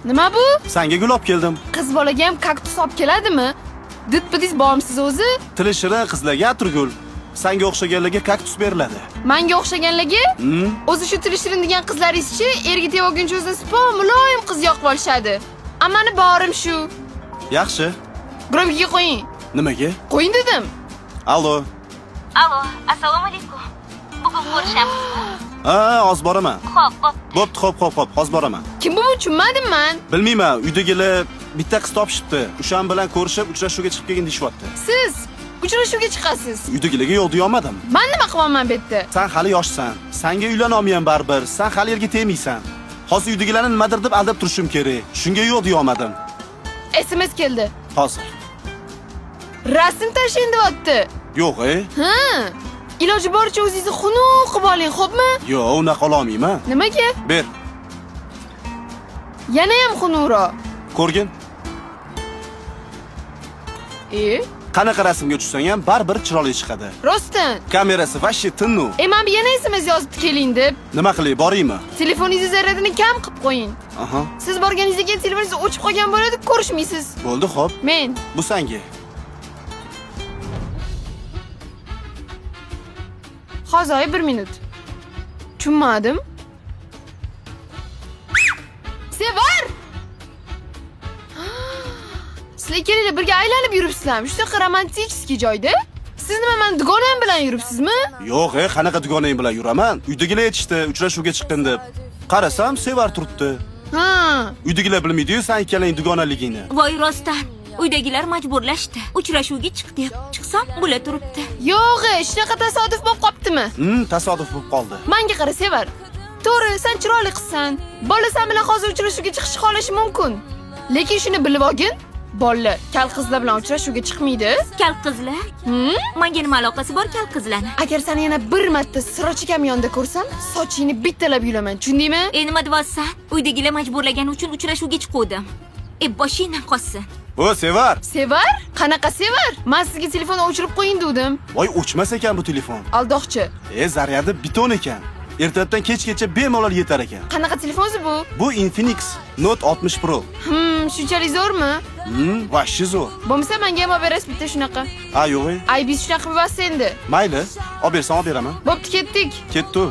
Nima bu? Senga gul olib keldim. Qiz bolaga ham kaktus olib keladimi? Dit-bidis bormisiz o'zi? Tili shirin qizlarga atirgul. Senga o'xshaganlarga kaktus beriladi. Menga o'xshaganlarga? O'zi shu tili shirin degan qizlaringizchi, erga tevoguncha o'zini sipo muloyim qiz yoqib olishadi. Ammani borim shu. Yaxshi. Grobga qo'ying. Nimaga? Qo'ying dedim. Allo. Alo, assalomu alaykum. Bugun ko'rishamizmi? Hozir boraman. Xo'p. Xo'p, hozir boraman. Kim bu tushunmadim men. Bilmayman, uydagilar bitta qiz topishibdi. O'shan bilan ko'rishib, uchrashuvga chiqib kelgin deyapti. Siz uchrashuvga chiqasiz. Uydagilarga yo'q deya olmadim. Men nima qilaman bu yerda? Sen hali yoshsan. Senga uylana olmayman baribir. Sen hali yerga tegmaysan. Hozir uydagilarni nimadir deb aldab turishim kerak. Shunga yo'q deya olmadim. SMS keldi. Hozir. Rasm tashlang deyapti. Yo'q, Ha. Iloji boricha o'zingizni xunuk qilib oling, xo'pmi? Yo'q, unaqa qila olmayman. Nimaga? Ber. Yana ham xunukroq. Ko'rgin. Qanaqa rasmga tushsang ham baribir chiroyli chiqadi. Rostdan. Kamerasi vashi tinnu. Men yana SMS yozib keling deb. Nima qilay, boraymi? Telefoningizni zaryadini kam qilib qo'ying. Aha. Siz borganingizda keyin telefoningiz o'chib qolgan bo'ladi, ko'rishmaysiz. Bo'ldi, xo'p. Men. Bu senga. Hozir 1 minut. Tushunmadim. Sevar! Sizlar ikkalangiz birga aylanib yuribsizlarmi? Shunaqa romantik joyda? Siz nima men dugonam bilan yuribsizmi? Yo'q, qanaqa dugonang bilan yuraman? Uydagilar aytishdi, uchrashuvga chiqqin deb. Qarasam, Sevar turibdi. Ha. Uydagilar bilmaydi-yu, sen ikkalang dugonaligingni. Voy rostdan. Uydagilar majburlashdi. Uchrashuvga chiq deb. Chiqsam, bular turibdi. Yo'q, shunaqa tasodif bo'lib qoptimi? Tasodif bo'lib qoldi. Menga qara, Sevar. To'g'ri, sen chiroyli qizsan. Bolasan bilan hozir uchrashuvga chiqish xolishi mumkin. Lekin shuni bilib olgin, bolalar kal qizlar bilan uchrashuvga chiqmaydi. Kal qizlar? Menga nima aloqasi bor kal qizlarni? Agar seni yana bir marta sirochi kamyonda ko'rsam, sochingni bittalab yulaman. Tushundingmi? Nima deyapsan? Uydagilar majburlagani uchun uchrashuvga chiqdim. Boshingdan qolsin. O, Sevar. Sevar? Qanaqa Sevar? Men sizga telefonni o'chirib qo'ying dedim. Voy, o'chmas ekan bu telefon. Aldoqchi. Zaryadi beton ekan. Ertadan kechgacha bemalol yetar ekan. Qanaqa telefonsiz bu? Bu Infinix Note 60 Pro. Shunchalik zo'rmi? Vashi zo'r. Bo'lmasa menga ham olib berasiz bitta shunaqa. Yo'q. Ay, biz shunaqa qilib endi. Mayli, olib bersam olib beraman. Bo'pti, ketdik. Ketdi.